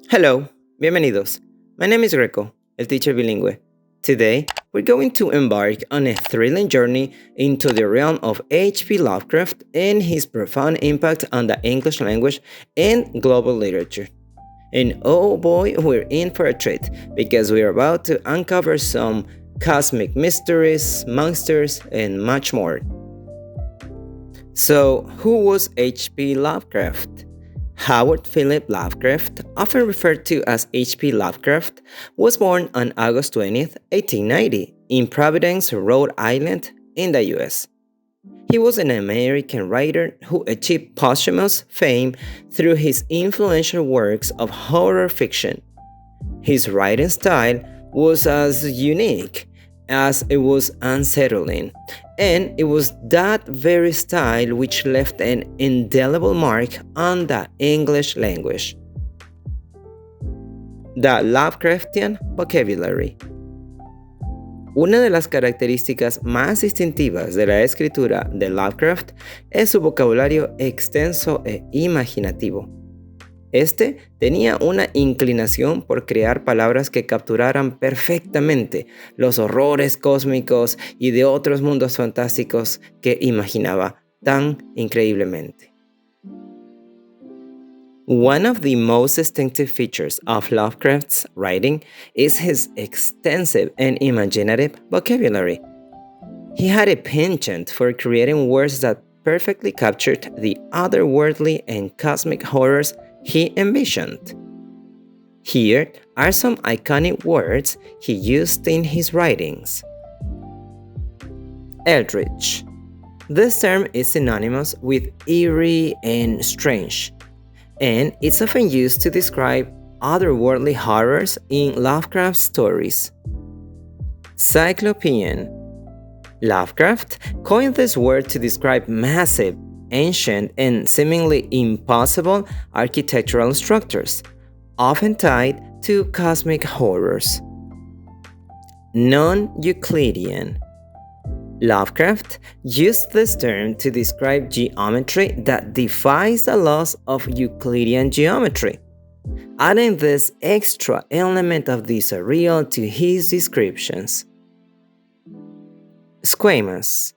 Hello, bienvenidos. My name is Greco, el teacher bilingüe. Today, we're going to embark on a thrilling journey into the realm of H.P. Lovecraft and his profound impact on the English language and global literature. And oh boy, we're in for a treat because we're about to uncover some cosmic mysteries, monsters, and much more. So, who was H.P. Lovecraft? Howard Philip Lovecraft, often referred to as H.P. Lovecraft, was born on August 20th, 1890, in Providence, Rhode Island, in the US. He was an American writer who achieved posthumous fame through his influential works of horror fiction. His writing style was as unique as it was unsettling, and it was that very style which left an indelible mark on the English language. The Lovecraftian vocabulary. Una de las características más distintivas de la escritura de Lovecraft es su vocabulario extenso e imaginativo. Este tenía una inclinación por crear palabras que capturaran perfectamente los horrores cósmicos y de otros mundos fantásticos que imaginaba tan increíblemente. One of the most distinctive features of Lovecraft's writing is his extensive and imaginative vocabulary. He had a penchant for creating words that perfectly captured the otherworldly and cosmic horrors he envisioned. Here are some iconic words he used in his writings. Eldritch. This term is synonymous with eerie and strange, and it's often used to describe otherworldly horrors in Lovecraft's stories. Cyclopean. Lovecraft coined this word to describe massive, ancient, and seemingly impossible architectural structures, often tied to cosmic horrors. Non-Euclidean. Lovecraft used this term to describe geometry that defies the laws of Euclidean geometry, adding this extra element of the surreal to his descriptions. Squamous.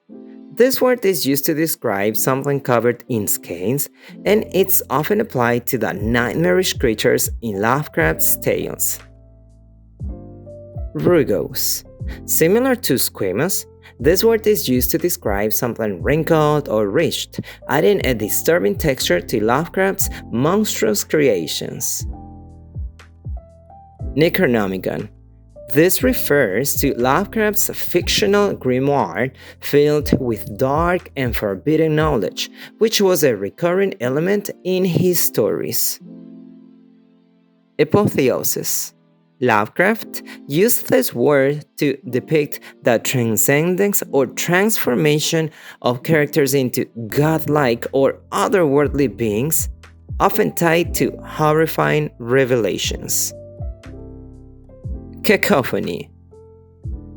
This word is used to describe something covered in scales, and it's often applied to the nightmarish creatures in Lovecraft's tales. Rugose. Similar to squamous, this word is used to describe something wrinkled or ridged, adding a disturbing texture to Lovecraft's monstrous creations. Necronomicon. This refers to Lovecraft's fictional grimoire filled with dark and forbidden knowledge, which was a recurring element in his stories. Apotheosis. Lovecraft used this word to depict the transcendence or transformation of characters into godlike or otherworldly beings, often tied to horrifying revelations. Cacophony.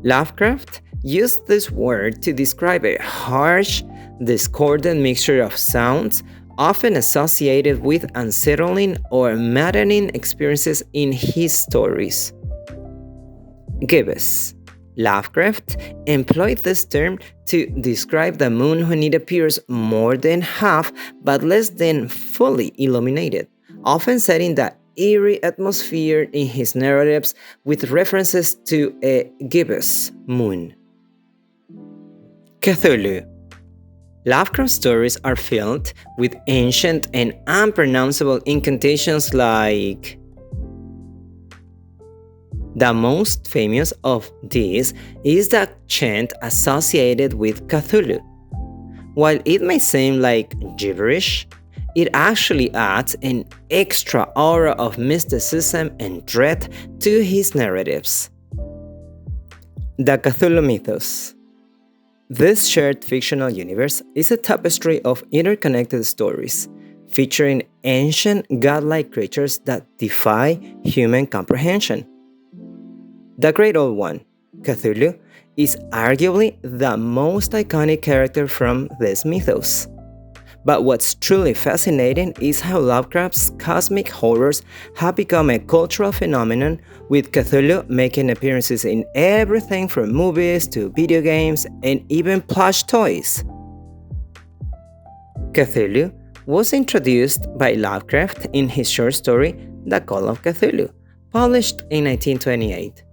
Lovecraft used this word to describe a harsh, discordant mixture of sounds often associated with unsettling or maddening experiences in his stories. Gibbous. Lovecraft employed this term to describe the moon when it appears more than half but less than fully illuminated, often setting the eerie atmosphere in his narratives with references to a gibbous moon. Cthulhu. Lovecraft stories are filled with ancient and unpronounceable incantations like... The most famous of these is the chant associated with Cthulhu. While it may seem like gibberish, it actually adds an extra aura of mysticism and dread to his narratives. The Cthulhu Mythos. This shared fictional universe is a tapestry of interconnected stories, featuring ancient godlike creatures that defy human comprehension. The Great Old One, Cthulhu, is arguably the most iconic character from this mythos. But what's truly fascinating is how Lovecraft's cosmic horrors have become a cultural phenomenon, with Cthulhu making appearances in everything from movies to video games and even plush toys. Cthulhu was introduced by Lovecraft in his short story The Call of Cthulhu, published in 1928.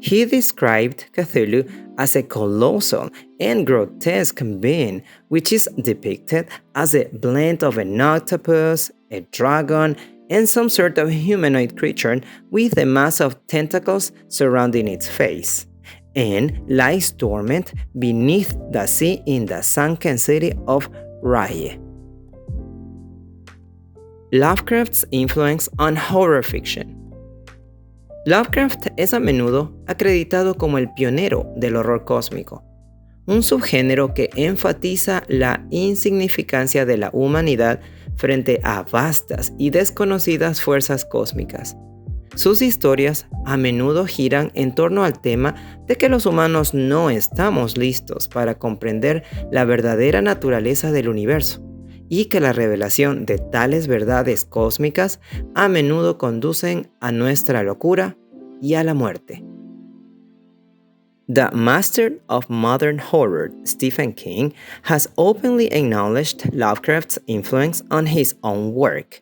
He described Cthulhu as a colossal and grotesque being, which is depicted as a blend of an octopus, a dragon, and some sort of humanoid creature with a mass of tentacles surrounding its face, and lies dormant beneath the sea in the sunken city of Rye. Lovecraft's influence on horror fiction. Lovecraft es a menudo acreditado como el pionero del horror cósmico, un subgénero que enfatiza la insignificancia de la humanidad frente a vastas y desconocidas fuerzas cósmicas. Sus historias a menudo giran en torno al tema de que los humanos no estamos listos para comprender la verdadera naturaleza del universo, y que la revelación de tales verdades cósmicas a menudo conducen a nuestra locura y a la muerte. The master of modern horror, Stephen King, has openly acknowledged Lovecraft's influence on his own work.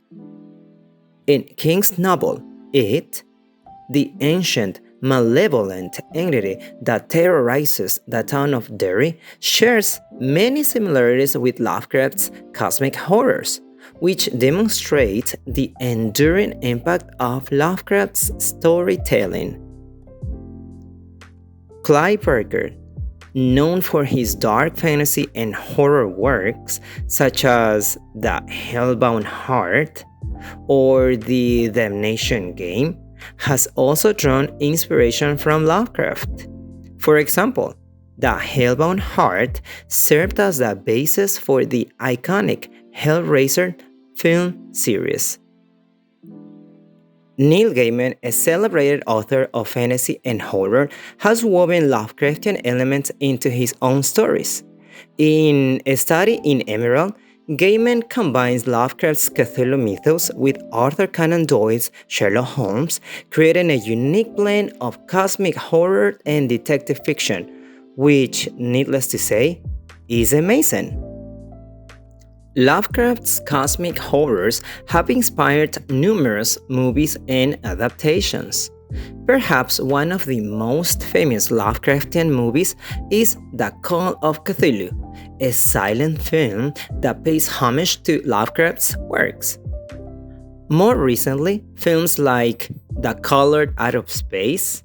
In King's novel, It, the ancient, malevolent entity that terrorizes the town of Derry shares many similarities with Lovecraft's cosmic horrors, which demonstrate the enduring impact of Lovecraft's storytelling. Clive Barker, known for his dark fantasy and horror works such as The Hellbound Heart or The Damnation Game, has also drawn inspiration from Lovecraft. For example, The Hellbound Heart served as the basis for the iconic Hellraiser film series. Neil Gaiman, a celebrated author of fantasy and horror, has woven Lovecraftian elements into his own stories. In A Study in Emerald, Gaiman combines Lovecraft's Cthulhu mythos with Arthur Conan Doyle's Sherlock Holmes, creating a unique blend of cosmic horror and detective fiction, which, needless to say, is amazing. Lovecraft's cosmic horrors have inspired numerous movies and adaptations. Perhaps one of the most famous Lovecraftian movies is The Call of Cthulhu, a silent film that pays homage to Lovecraft's works. More recently, films like The Colored Out of Space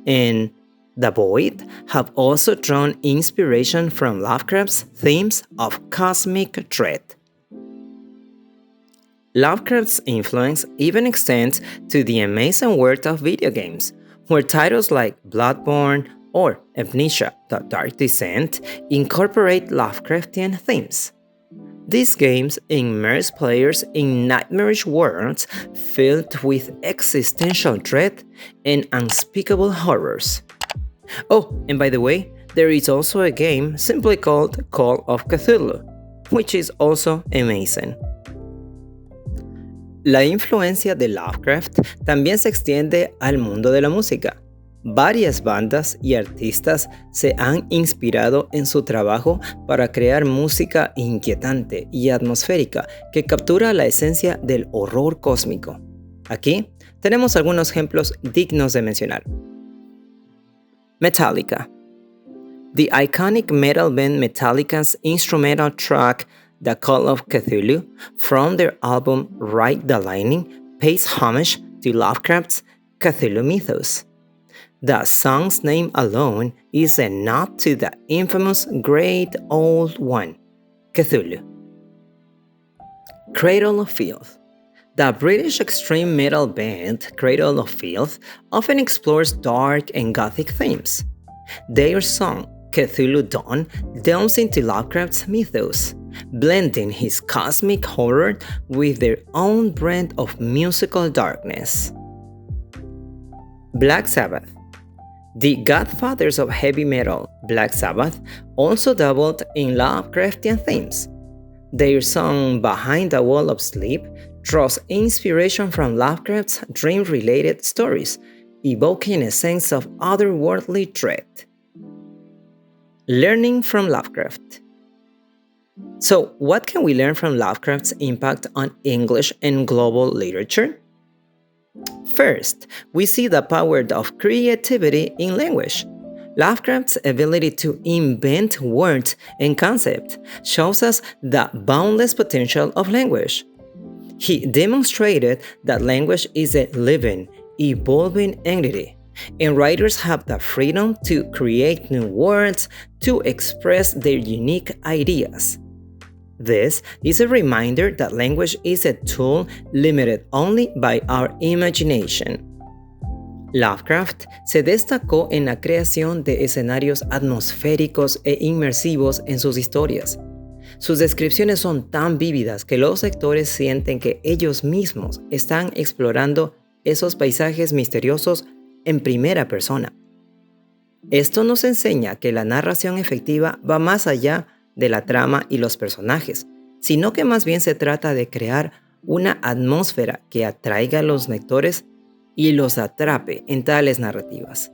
and The Void have also drawn inspiration from Lovecraft's themes of cosmic dread. Lovecraft's influence even extends to the amazing world of video games, where titles like Bloodborne or Amnesia: The Dark Descent incorporate Lovecraftian themes. These games immerse players in nightmarish worlds filled with existential dread and unspeakable horrors. Oh, and by the way, there is also a game simply called Call of Cthulhu, which is also amazing. La influencia de Lovecraft también se extiende al mundo de la música. Varias bandas y artistas se han inspirado en su trabajo para crear música inquietante y atmosférica que captura la esencia del horror cósmico. Aquí tenemos algunos ejemplos dignos de mencionar. Metallica. The iconic metal band Metallica's instrumental track The Call of Cthulhu from their album Ride the Lightning pays homage to Lovecraft's Cthulhu mythos. The song's name alone is a nod to the infamous Great Old One, Cthulhu. Cradle of Filth. The British extreme metal band Cradle of Filth often explores dark and gothic themes. Their song, Cthulhu Dawn, delves into Lovecraft's mythos, blending his cosmic horror with their own brand of musical darkness. Black Sabbath. The godfathers of heavy metal, Black Sabbath, also dabbled in Lovecraftian themes. Their song Behind the Wall of Sleep draws inspiration from Lovecraft's dream-related stories, evoking a sense of otherworldly dread. Learning from Lovecraft. So, what can we learn from Lovecraft's impact on English and global literature? First, we see the power of creativity in language. Lovecraft's ability to invent words and concepts shows us the boundless potential of language. He demonstrated that language is a living, evolving entity, and writers have the freedom to create new words to express their unique ideas. This is a reminder that language is a tool limited only by our imagination. Lovecraft se destacó en la creación de escenarios atmosféricos e inmersivos en sus historias. Sus descripciones son tan vívidas que los lectores sienten que ellos mismos están explorando esos paisajes misteriosos en primera persona. Esto nos enseña que la narración efectiva va más allá de la trama y los personajes, sino que más bien se trata de crear una atmósfera que atraiga a los lectores y los atrape en tales narrativas.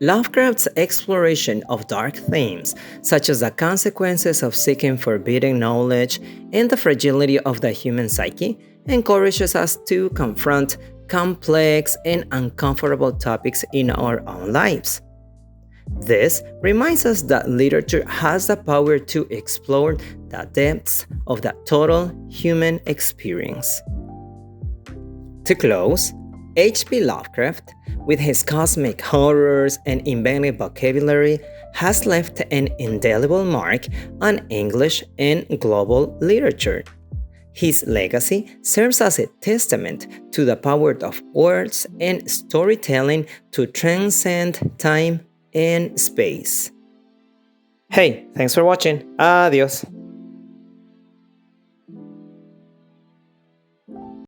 Lovecraft's exploration of dark themes, such as the consequences of seeking forbidden knowledge and the fragility of the human psyche, encourages us to confront complex and uncomfortable topics in our own lives. This reminds us that literature has the power to explore the depths of the total human experience. To close, H.P. Lovecraft, with his cosmic horrors and inventive vocabulary, has left an indelible mark on English and global literature. His legacy serves as a testament to the power of words and storytelling to transcend time and space. Hey, thanks for watching. Adiós.